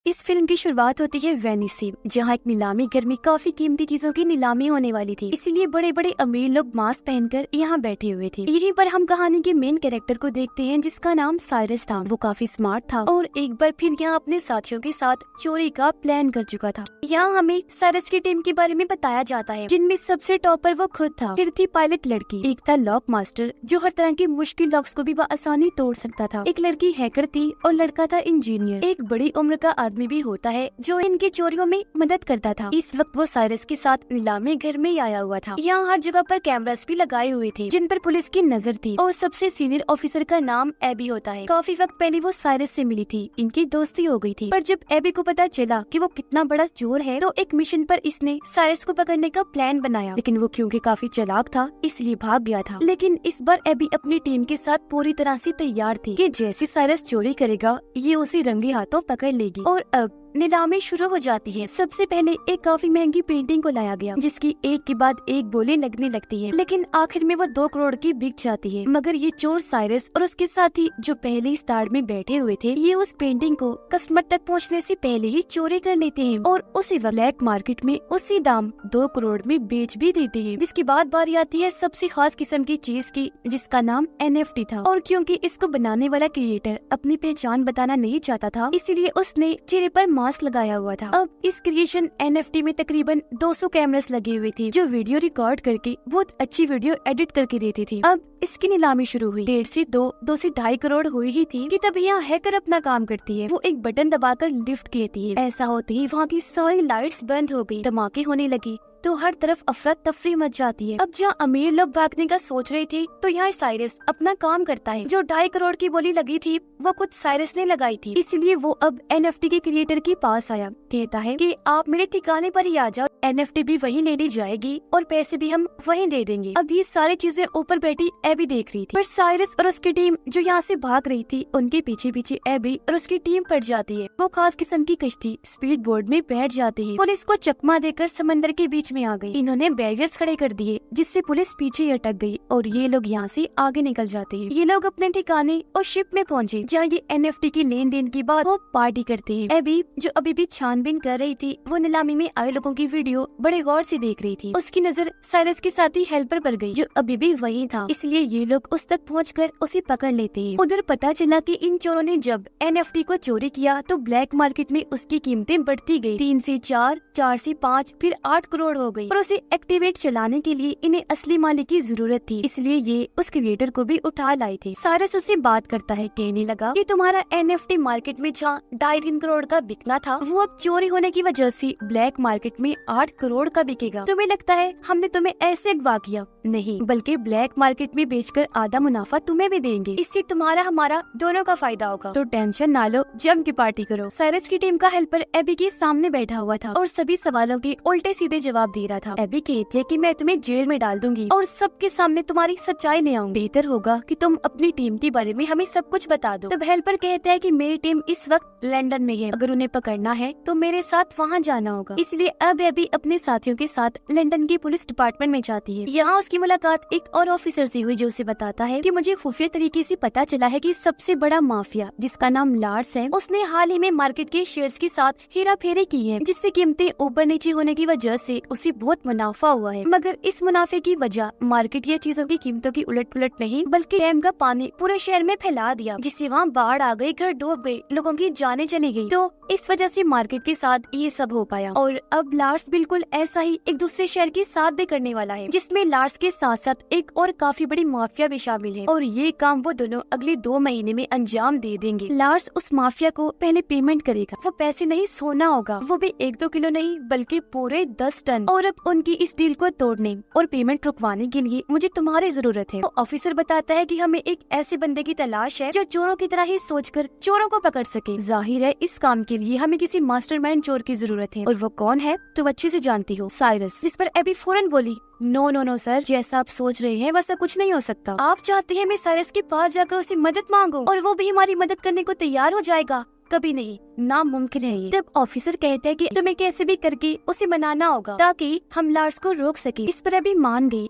इस फिल्म की शुरुआत होती है वेनिस से, जहाँ एक नीलामी घर में काफी कीमती चीजों की नीलामी होने वाली थी। इसीलिए बड़े बड़े अमीर लोग मास्क पहनकर यहाँ बैठे हुए थे। यहीं पर हम कहानी के मेन कैरेक्टर को देखते हैं, जिसका नाम साइरस था। वो काफी स्मार्ट था और एक बार फिर यहाँ अपने साथियों के साथ चोरी का प्लान कर चुका था। यहाँ हमें साइरस की टीम के बारे में बताया जाता है, जिनमें सबसे टॉपर वो खुद था। फिर थी पायलट लड़की, एक था लॉक मास्टर जो हर तरह के मुश्किल लॉक्स को भी आसानी तोड़ सकता था। एक लड़की हैकर थी और लड़का था इंजीनियर। एक बड़ी उम्र का आदमी भी होता है जो इनकी चोरियों में मदद करता था। इस वक्त वो साइरस के साथ नीलामी घर में आया हुआ था। यहाँ हर जगह पर कैमरास भी लगाए हुए थे, जिन पर पुलिस की नजर थी। और सबसे सीनियर ऑफिसर का नाम एबी होता है। काफी वक्त पहले वो साइरस से मिली थी, इनकी दोस्ती हो गई थी। पर जब एबी को पता चला कि वो कितना बड़ा चोर है, तो एक मिशन पर इसने साइरस को पकड़ने का प्लान बनाया। लेकिन वो क्योंकि काफी चालाक था, इसलिए भाग गया था। लेकिन इस बार एबी अपनी टीम के साथ पूरी तरह से तैयार थी कि जैसे साइरस चोरी करेगा, ये उसे रंगे हाथों पकड़ लेगी। और अब नीलामी शुरू हो जाती है। सबसे पहले एक काफी महंगी पेंटिंग को लाया गया, जिसकी एक के बाद एक बोली लगने लगती है। लेकिन आखिर में वो 2 करोड़ की बिक जाती है। मगर ये चोर साइरस और उसके साथी जो पहले ही स्टार में बैठे हुए थे, ये उस पेंटिंग को कस्टमर तक पहुंचने से पहले ही चोरी कर लेते हैं और उसी ब्लैक मार्केट में उसी दाम 2 करोड़ में बेच भी देते हैं। जिसके बाद बारी आती है सबसे खास किस्म की चीज की, जिसका नाम NFT था। और क्योंकि इसको बनाने वाला क्रिएटर अपनी पहचान बताना नहीं चाहता था, इसीलिए उसने चेहरे पर मास्क लगाया हुआ था। अब इस क्रिएशन NFT में तकरीबन 200 कैमरास लगे हुए थे, जो वीडियो रिकॉर्ड करके बहुत अच्छी वीडियो एडिट करके देते थे। अब इसकी नीलामी शुरू हुई। 1.5 से 2 से 2.5 करोड़ हुई ही थी कि तब यहाँ हैकर अपना काम करती है। वो एक बटन दबाकर लिफ्ट कहती है। ऐसा होते ही वहाँ की सारी लाइट्स बंद हो गई, धमाके होने लगी तो हर तरफ अफरा तफरी मच जाती है। अब जहाँ अमीर लोग भागने का सोच रहे थे, तो यहाँ साइरस अपना काम करता है। जो 2.5 करोड़ की बोली लगी थी, वो खुद साइरस ने लगाई थी। इसलिए वो अब NFT के क्रिएटर के पास आया। कहता है कि आप मेरे ठिकाने पर ही आ जाओ, NFT भी वहीं ले ली जाएगी और पैसे भी हम वहीं दे देंगे। अब ये सारी चीजें ऊपर बैठी एबी देख रही थी, पर साइरस और उसकी टीम जो यहाँ से भाग रही थी, उनके पीछे पीछे एबी और उसकी टीम पड़ जाती है। वो खास किस्म की कश्ती स्पीड बोर्ड में बैठ जाती है। पुलिस को चकमा देकर समंदर के बीच में आ गई। इन्होंने बैरियर्स खड़े कर दिए, जिससे पुलिस पीछे अटक गई और ये लोग यहाँ से आगे निकल जाते हैं। ये लोग अपने ठिकाने और शिप में पहुँचे, जहाँ ये NFT की लेन देन के बाद वो पार्टी करते हैं। एबी जो अभी भी छानबीन कर रही थी, वो नीलामी में आए लोगों की वीडियो बड़े गौर से देख रही थी। उसकी नजर साइरस के साथी हेल्पर पर गई, जो अभी भी वहीं था। इसलिए ये लोग उस तक पहुंचकर उसे पकड़ लेते हैं। उधर पता चला कि इन चोरों ने जब NFT को चोरी किया, तो ब्लैक मार्केट में उसकी कीमतें बढ़ती गई। 3 से 4, 4 से 5, फिर 8 करोड़ हो गई। और उसे एक्टिवेट चलाने के लिए इन्हें असली मालिक की जरूरत थी, इसलिए ये उस क्रिएटर को भी उठा लाए थे। साइरस उससे बात करता है, कहने लगा कि तुम्हारा NFT मार्केट में जहाँ 2.5 करोड़ का बिकना था, वो अब चोरी होने की वजह से ब्लैक मार्केट में 8 करोड़ का बिकेगा। तुम्हें लगता है हमने तुम्हें ऐसे अगवा किया? नहीं, बल्कि ब्लैक मार्केट में बेचकर आधा मुनाफा तुम्हें भी देंगे। इससे तुम्हारा हमारा दोनों का फायदा होगा। तो टेंशन ना लो, जम के पार्टी करो। साइरस की टीम का हेल्पर एबी के सामने बैठा हुआ था और सभी सवालों के उल्टे सीधे जवाब दे रहा था। एबी कहती है कि मैं तुम्हें जेल में डाल दूंगी और सबके सामने तुम्हारी सच्चाई ले आऊंगी। बेहतर होगा कि तुम अपनी टीम के बारे में हमें सब कुछ बता दो। तब हेल्पर कहता है कि मेरी टीम इस वक्त लंदन में है, अगर उन्हें पकड़ना है तो मेरे साथ वहाँ जाना होगा। इसलिए अब एबी अपने साथियों के साथ लंदन की पुलिस डिपार्टमेंट में जाती है। यहाँ उसकी मुलाकात एक और ऑफिसर से हुई, जो उसे बताता है कि मुझे खुफिया तरीके से पता चला है कि सबसे बड़ा माफिया, जिसका नाम लार्स है, उसने हाल ही में मार्केट के शेयर्स के साथ हेरा फेरी की है, जिससे कीमतें ऊपर नीचे होने की वजह से उसे बहुत मुनाफा हुआ है। मगर इस मुनाफे की वजह मार्केट या चीजों की कीमतों की उलट पुलट नहीं, बल्कि डैम का पानी पूरे शहर में फैला दिया, जिससे वहाँ बाढ़ आ गई, घर डूब गए, लोगों की जानें चली गई। तो इस वजह से मार्केट के साथ ये सब हो पाया। और अब लार्स बिल्कुल ऐसा ही एक दूसरे शहर के साथ भी करने वाला है, जिसमें लार्स के साथ साथ एक और काफी बड़ी माफिया भी शामिल है। और ये काम वो दोनों अगले 2 महीने में अंजाम दे देंगे। लार्स उस माफिया को पहले पेमेंट करेगा। वो पैसे नहीं, सोना होगा, वो भी 1-2 किलो नहीं, बल्कि पूरे 10 टन। और अब उनकी इस डील को तोड़ने और पेमेंट रुकवाने के लिए मुझे तुम्हारी जरूरत है। तो ऑफिसर बताता है कि हमें एक ऐसे बंदे की तलाश है जो चोरों की तरह ही सोचकर चोरों को पकड़ सके। जाहिर है इस काम के लिए हमें किसी मास्टरमाइंड चोर की जरूरत है। और वो कौन है तुम अच्छे से जानती हो, साइरस। जिस पर एबी फौरन बोली, नो नो नो सर, जैसा आप सोच रहे हैं वैसा कुछ नहीं हो सकता। आप चाहते हैं मैं साइरस के पास जाकर उससे मदद मांगूं और वो भी हमारी मदद करने को तैयार हो जाएगा? कभी नहीं, नामुमकिन है ये। तब ऑफिसर कहते हैं कि तुम्हें कैसे भी करके उसे मनाना होगा ताकि हम लार्स को रोक सके। इस पर एबी मान गई।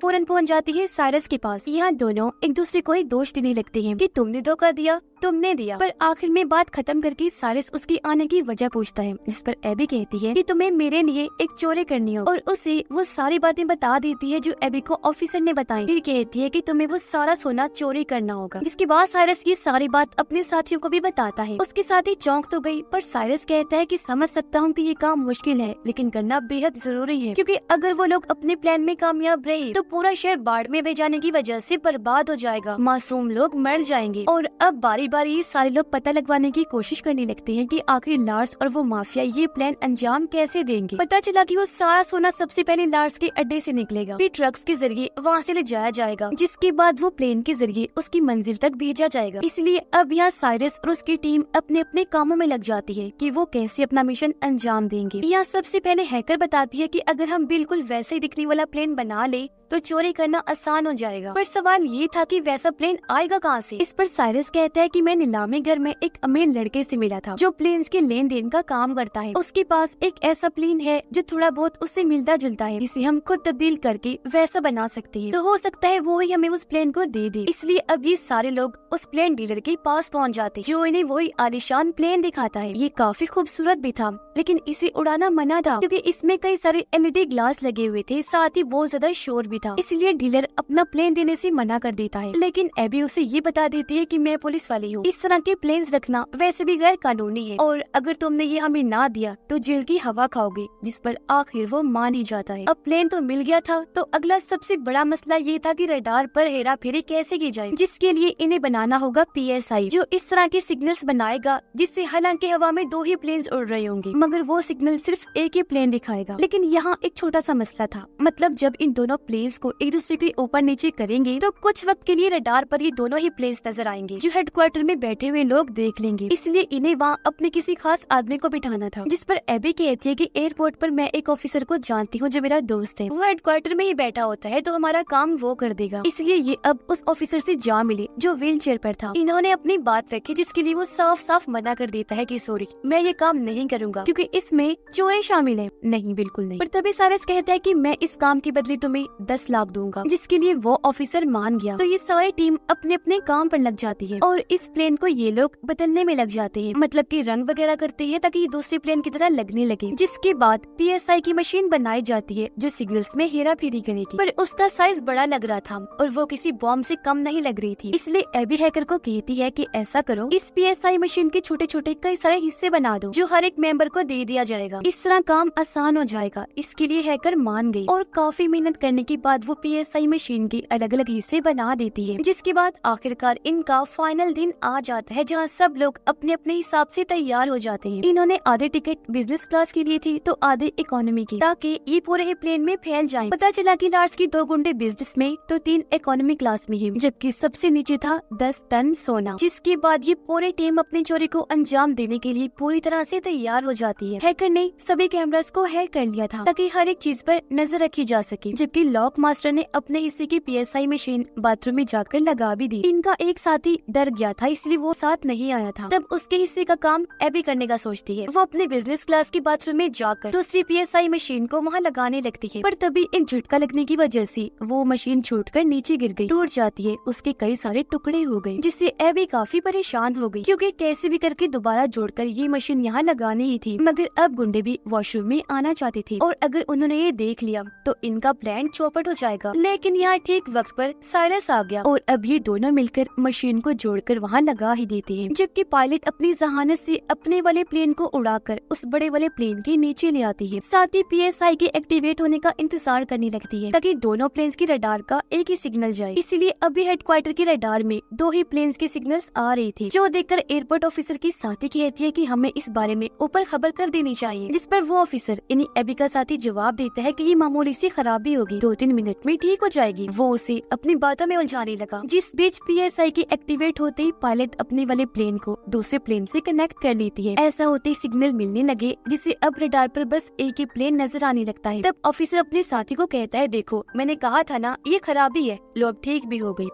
फौरन पहुंच जाती है साइरस के पास। यहाँ दोनों एक दूसरे को ही दोष देने लगते हैं कि तुमने धोखा दिया, तुमने दिया। पर आखिर में बात खत्म करके साइरस उसकी आने की वजह पूछता है, जिस पर एबी कहती है कि तुम्हें मेरे लिए एक चोरी करनी हो, और उसे वो सारी बातें बता देती है जो एबी को ऑफिसर ने बताई। फिर कहती है कि तुम्हें वो सारा सोना चोरी करना होगा, जिसके बाद साइरस ये सारी बात अपने साथियों को भी बताता है। उसके साथी चौंक तो गई, पर साइरस कहता है कि समझ सकता हूँ कि ये काम मुश्किल है, लेकिन करना बेहद जरूरी है, क्योंकि अगर वो लोग अपने प्लान में कामयाब रहे तो पूरा शहर बाढ़ में बह जाने की वजह से बर्बाद हो जाएगा, मासूम लोग मर जाएंगे। और अब बारी बारी सारे लोग पता लगवाने की कोशिश करने लगते हैं कि आखिर लार्स और वो माफिया ये प्लान अंजाम कैसे देंगे। पता चला कि वो सारा सोना सबसे पहले लार्स के अड्डे से निकलेगा, फिर ट्रक्स के जरिए वहाँ से ले जाया जाएगा, जिसके बाद वो प्लेन के जरिए उसकी मंजिल तक भेजा जाएगा। इसलिए अब यहाँ साइरस और उसकी टीम अपने अपने कामों में लग जाती है कि वो कैसे अपना मिशन अंजाम देंगे। यहाँ सबसे पहले हैकर बताती है कि अगर हम बिल्कुल वैसे ही दिखने वाला प्लेन बना ले तो चोरी करना आसान हो जाएगा। पर सवाल ये था कि वैसा प्लेन आएगा कहाँ से। इस पर साइरस कहता है कि मैं नीलामी घर में एक अमीर लड़के से मिला था जो प्लेन्स के लेन देन का काम करता है। उसके पास एक ऐसा प्लेन है जो थोड़ा बहुत उससे मिलता जुलता है, जिसे हम खुद तब्दील करके वैसा बना सकते हैं। तो हो सकता है वो ही हमें उस प्लेन को दे दे। इसलिए अब ये सारे लोग उस प्लेन डीलर के पास पहुँच जाते, जो इन्हें वही आलीशान प्लेन दिखाता है। ये काफी खूबसूरत भी था, लेकिन इसे उड़ाना मना था क्योंकि इसमें कई सारे एलईडी ग्लास लगे हुए थे, साथ ही बहुत ज्यादा शोर भी था। इसलिए डीलर अपना प्लेन देने से मना कर देता है, लेकिन एबी उसे ये बता देती है कि मैं पुलिस वाली हूँ, इस तरह के प्लेन्स रखना वैसे भी गैर कानूनी है, और अगर तुमने ये हमें ना दिया तो जेल की हवा खाओगे। जिस पर आखिर वो मान ही जाता है। अब प्लेन तो मिल गया था, तो अगला सबसे बड़ा मसला ये था कि रडार पर हेरा फेरी कैसे की जाए, जिसके लिए इन्हें बनाना होगा PSI, जो इस तरह के सिग्नल्स बनाएगा जिससे हालांकि हवा में 2 ही प्लेन्स उड़ रहे होंगे, मगर वो सिग्नल सिर्फ एक ही प्लेन दिखाएगा। लेकिन यहाँ एक छोटा सा मसला था, मतलब जब इन दोनों प्लेन्स को एक दूसरे के ऊपर नीचे करेंगे तो कुछ वक्त के लिए रडार पर ये दोनों ही प्लेन्स नजर आएंगे, जो हेडक्वार्टर में बैठे हुए लोग देख लेंगे। इसलिए इन्हें वहाँ अपने किसी खास आदमी को बिठाना था, जिस पर एबी कहती है कि एयरपोर्ट पर मैं एक ऑफिसर को जानती हूँ जो मेरा दोस्त है, वो हेडक्वार्टर में ही बैठा होता है, तो हमारा काम वो कर देगा। इसलिए ये अब उस ऑफिसर से जा मिले जो व्हील चेयर पर था। इन्होंने अपनी बात रखी, जिसके लिए वो साफ साफ मना कर देता है कि सॉरी, मैं ये काम नहीं करूँगा क्योंकि इसमें चोरी शामिल है। नहीं, बिल्कुल नहीं। पर तभी साइरस कहता है कि मैं इस काम के बदले तुम्हें 10 लाख दूंगा, जिसके लिए वो ऑफिसर मान गया। तो ये सारी टीम अपने अपने काम पर लग जाती है और इस प्लेन को ये लोग बदलने में लग जाते हैं, मतलब कि रंग वगैरह करते हैं ताकि ये दूसरे प्लेन की तरह लगने लगे। जिसके बाद PSI की मशीन बनाई जाती है जो सिग्नल्स में हेरा फेरी करेगी, पर उसका साइज बड़ा लग रहा था और वो किसी बॉम्ब से कम नहीं लग रही थी। इसलिए एबी हैकर को कहती है कि ऐसा करो, इस PSI मशीन के छोटे छोटे कई सारे हिस्से बना दो जो हर एक मेंबर को दे दिया जाएगा, इस तरह काम आसान हो जाएगा। इसके लिए हैकर मान गई और काफी मेहनत करने के बाद वो PSI मशीन के अलग अलग हिस्से बना देती है। जिसके बाद आखिरकार इनका फाइनल दिन आ जाता है, जहाँ सब लोग अपने अपने हिसाब से तैयार हो जाते हैं। इन्होंने आधे टिकट बिजनेस क्लास के लिए थी तो आधे इकोनॉमी की, ताकि ये पूरे ही प्लेन में फैल जाएं। पता चला कि लार्स की 2 गुंडे बिजनेस में तो 3 इकोनॉमी क्लास में हैं, जबकि सबसे नीचे था 10 टन सोना। जिसके बाद ये पूरी टीम अपनी चोरी को अंजाम देने के लिए पूरी तरह से तैयार हो जाती है। हैकर ने सभी कैमरास को हैक कर लिया था ताकि हर एक चीज पर नजर रखी जा सके, जबकि लॉक मास्टर ने अपने हिस्से की PSI मशीन बाथरूम में जाकर लगा भी दी। इनका एक साथी डर गया था, इसलिए वो साथ नहीं आया था। तब उसके हिस्से का काम एबी करने का सोचती है। वो अपने बिजनेस क्लास के बाथरूम में जाकर दूसरी PSI मशीन को वहाँ लगाने लगती है, पर तभी एक झटका लगने की वजह से वो मशीन छूटकर नीचे गिर गई, टूट जाती है, उसके कई सारे टुकड़े हो गए, जिससे एबी काफी परेशान हो गई क्योंकि कैसे भी करके दोबारा जोड़कर ये मशीन यहाँ लगानी ही थी। मगर अब गुंडे भी वॉशरूम में आना चाहते थे और अगर उन्होंने ये देख लिया तो इनका प्लान चौपट हो जाएगा। लेकिन यहाँ ठीक वक्त पर साइरस आ गया और अब ये दोनों मिलकर मशीन को जोड़कर वहाँ लगा ही देते हैं, जबकि पायलट अपनी जहानत से अपने वाले प्लेन को उड़ाकर उस बड़े वाले प्लेन के नीचे ले आती है। साथ ही PSI के एक्टिवेट होने का इंतजार करने लगती है ताकि दोनों प्लेन्स की रडार का एक ही सिग्नल जाए। इसीलिए अभी हेडक्वार्टर की रडार में 2 ही प्लेन्स के सिग्नल्स आ रहे थे, जो देखकर एयरपोर्ट ऑफिसर की साथी कहती है कि हमें इस बारे में ऊपर खबर कर देनी चाहिए। जिस पर वो ऑफिसर यानी एबी का साथी जवाब देता है कि ये मामूली सी खराबी होगी, 2-3 मिनट में ठीक हो जाएगी। वो उसे अपनी बातों में उलझाने लगा। जिस बीच PSI के एक्टिवेट होते ही पायलट अपने वाले प्लेन को दूसरे प्लेन से कनेक्ट कर लेती है। ऐसा होते ही सिग्नल मिलने लगे, जिससे अब रडार पर बस एक ही प्लेन नजर आने लगता है। तब ऑफिसर अपने साथी को कहता है, देखो मैंने कहा था ना ये खराबी है, लो अब ठीक भी हो गई।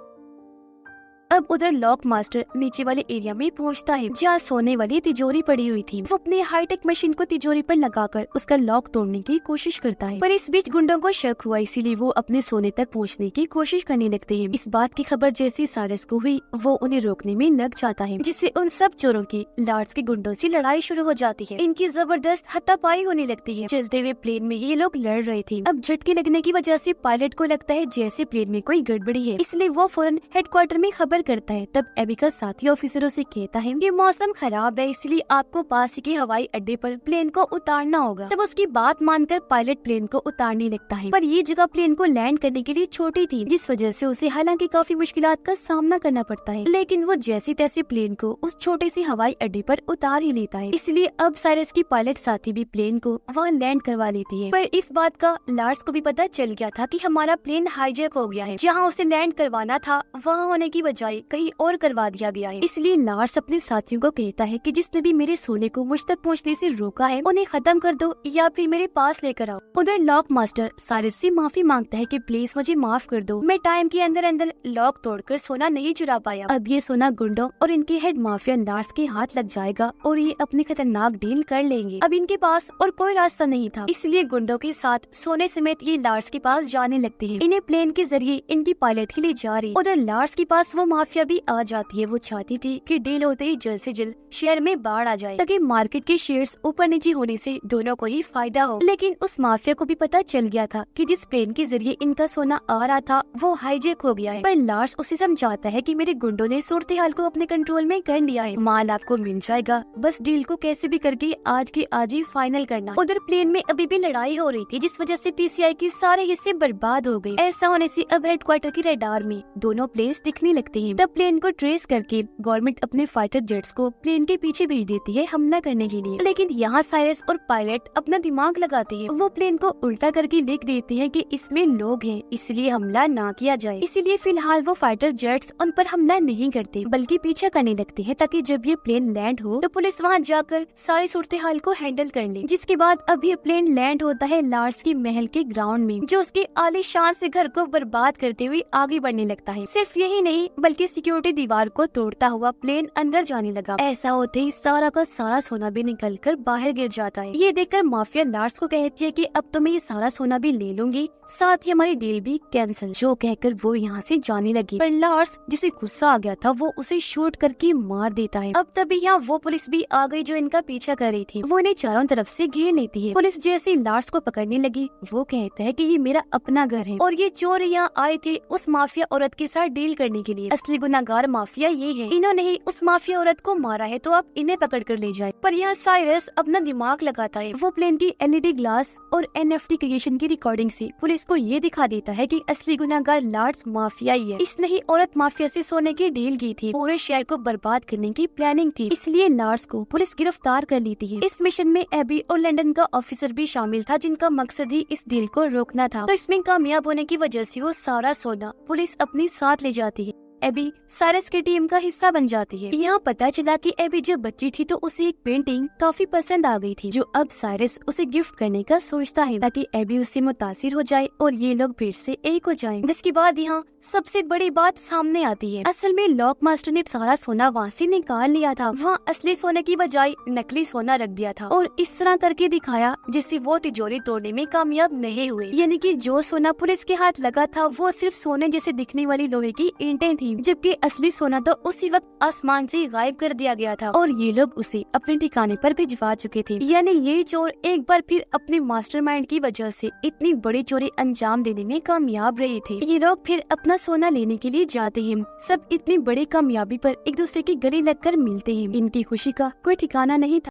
अब उधर लॉक मास्टर नीचे वाले एरिया में पहुंचता है जहाँ सोने वाली तिजोरी पड़ी हुई थी। वो अपने हाईटेक मशीन को तिजोरी पर लगाकर उसका लॉक तोड़ने की कोशिश करता है, पर इस बीच गुंडों को शक हुआ, इसीलिए वो अपने सोने तक पहुंचने की कोशिश करने लगते हैं। इस बात की खबर जैसी साइरस को हुई, वो उन्हें रोकने में लग जाता है, जिससे उन सब चोरों की लार्ड्स के गुंडों से लड़ाई शुरू हो जाती है। इनकी जबरदस्त हाथापाई होने लगती है। चलते हुए प्लेन में ये लोग लड़ रहे थे। अब झटके लगने की वजह से पायलट को लगता है जैसे प्लेन में कोई गड़बड़ी है, इसलिए वो फौरन हेडक्वार्टर में खबर करता है। तब एबी का साथी ऑफिसरों से कहता है कि मौसम खराब है, इसलिए आपको पास ही के हवाई अड्डे पर प्लेन को उतारना होगा। तब उसकी बात मानकर पायलट प्लेन को उतारने लगता है, पर ये जगह प्लेन को लैंड करने के लिए छोटी थी, जिस वजह से उसे हालांकि काफी मुश्किलात का सामना करना पड़ता है, लेकिन वो जैसे तैसे प्लेन को उस छोटे से हवाई अड्डे पर उतार ही लेता है। इसलिए अब साइरस की पायलट साथी भी प्लेन को वहाँ लैंड करवा लेती है। पर इस बात का लार्स को भी पता चल गया था कि हमारा प्लेन हाईजैक हो गया है। जहाँ उसे लैंड करवाना था वहाँ होने की बजाय कहीं और करवा दिया गया है। इसलिए लार्स अपने साथियों को कहता है कि जिसने भी मेरे सोने को मुझ तक पहुँचने से रोका है, उन्हें खत्म कर दो या फिर मेरे पास लेकर आओ। उधर लॉक मास्टर साइरस से माफी मांगता है कि प्लीज मुझे माफ कर दो, मैं टाइम के अंदर अंदर लॉक तोड़कर सोना नहीं चुरा पाया। अब ये सोना गुंडों और इनके हेड माफिया लार्स के हाथ लग जाएगा और ये अपनी खतरनाक डील कर लेंगे। अब इनके पास और कोई रास्ता नहीं था, इसलिए गुंडों के साथ सोने समेत ये लार्स के पास जाने लगते हैं। इन्हें प्लेन के जरिए इनकी पायलट ही ले जा रही। उधर लार्स के पास वो माफिया भी आ जाती है। वो चाहती थी कि डील होते ही जल्द से जल्द शहर में बाढ़ आ जाए, ताकि मार्केट के शेयर्स ऊपर नीचे होने से दोनों को ही फायदा हो। लेकिन उस माफिया को भी पता चल गया था कि जिस प्लेन के जरिए इनका सोना आ रहा था वो हाईजैक हो गया है। पर लार्स उसे समझाता है कि मेरे गुंडों ने सूरत हाल को अपने कंट्रोल में कर लिया है, माल आपको मिल जाएगा, बस डील को कैसे भी करके आज के आज ही फाइनल करना। उधर प्लेन में अभी भी लड़ाई हो रही थी, जिस वजह से पीसीआई के सारे हिस्से बर्बाद हो गए। ऐसा होने से अब हेडक्वार्टर की रडार में दोनों प्लेन्स दिखने लगते हैं। तब प्लेन को ट्रेस करके गवर्नमेंट अपने फाइटर जेट्स को प्लेन के पीछे भेज देती है हमला करने के लिए। लेकिन यहाँ साइरस और पायलट अपना दिमाग लगाते हैं। वो प्लेन को उल्टा करके लिख देते हैं कि इसमें लोग हैं, इसलिए हमला ना किया जाए। इसीलिए फिलहाल वो फाइटर जेट्स उन पर हमला नहीं करते, बल्कि पीछा करने लगते हैं, ताकि जब ये प्लेन लैंड हो तो पुलिस वहाँ जाकर सारी सूरत हाल को हैंडल कर ले। जिसके बाद अब ये प्लेन लैंड होता है लार्स की महल के ग्राउंड में, जो उसके आलीशान से घर को बर्बाद करते हुए आगे बढ़ने लगता है। सिर्फ यही नहीं बल्कि सिक्योरिटी दीवार को तोड़ता हुआ प्लेन अंदर जाने लगा। ऐसा होते ही सारा का सारा सोना भी निकल कर बाहर गिर जाता है। ये देखकर माफिया लार्स को कहती है कि अब तो मैं ये सारा सोना भी ले लूंगी, साथ ही हमारी डील भी कैंसिल। जो कहकर वो यहाँ से जाने लगी, पर लार्स जिसे गुस्सा आ गया था वो उसे शूट करके मार देता है। अब तभी यहाँ वो पुलिस भी आ गई जो इनका पीछा कर रही थी। वो इन्हें चारों तरफ से घेर लेती है। पुलिस जैसे लार्स को पकड़ने लगी, वो कहता है कि ये मेरा अपना घर है और ये चोर यहाँ आए थे उस माफिया औरत के साथ डील करने के लिए। असली गुनाहगार माफिया ये है, इन्होंने ही उस माफिया औरत को मारा है, तो आप इन्हें पकड़ कर ले जाए। पर यहाँ साइरस अपना दिमाग लगाता है। वो प्लेन की एलईडी ग्लास और एनएफटी क्रिएशन की रिकॉर्डिंग से पुलिस को ये दिखा देता है कि असली गुनाहगार लार्स माफिया ही है। इसने ही औरत माफिया से सोने की डील की थी, पूरे शहर को बर्बाद करने की प्लानिंग थी, इसलिए लार्स को पुलिस गिरफ्तार कर लेती है। इस मिशन में एबी और लंदन का ऑफिसर भी शामिल था, जिनका मकसद ही इस डील को रोकना था। तो इसमें कामयाब होने की वजह से वो सारा सोना पुलिस अपने साथ ले जाती है। एबी साइरस की टीम का हिस्सा बन जाती है। यहाँ पता चला कि एबी जब बच्ची थी तो उसे एक पेंटिंग काफी पसंद आ गई थी, जो अब साइरस उसे गिफ्ट करने का सोचता है, ताकि एबी उससे मुतासिर हो जाए और ये लोग फिर से एक हो जाएं। जिसके बाद यहाँ सबसे बड़ी बात सामने आती है। असल में लॉक मास्टर ने सारा सोना वहाँ से निकाल लिया था। वहाँ असली सोने की बजाय नकली सोना रख दिया था और इस तरह करके दिखाया जिससे वो तिजोरी तोड़ने में कामयाब नहीं हुए। यानी कि जो सोना पुलिस के हाथ लगा था वो सिर्फ सोने जैसे दिखने वाली लोहे की ईंटें थी, जबकि असली सोना तो उसी वक्त आसमान से गायब कर दिया गया था और ये लोग उसे अपने ठिकाने पर भिजवा चुके थे। यानी ये चोर एक बार फिर अपने मास्टरमाइंड की वजह से इतनी बड़ी चोरी अंजाम देने में कामयाब रहे थे। ये लोग फिर अपना सोना लेने के लिए जाते हैं। सब इतनी बड़ी कामयाबी पर एक दूसरे की गले लगकर मिलते हैं। इनकी खुशी का कोई ठिकाना नहीं था।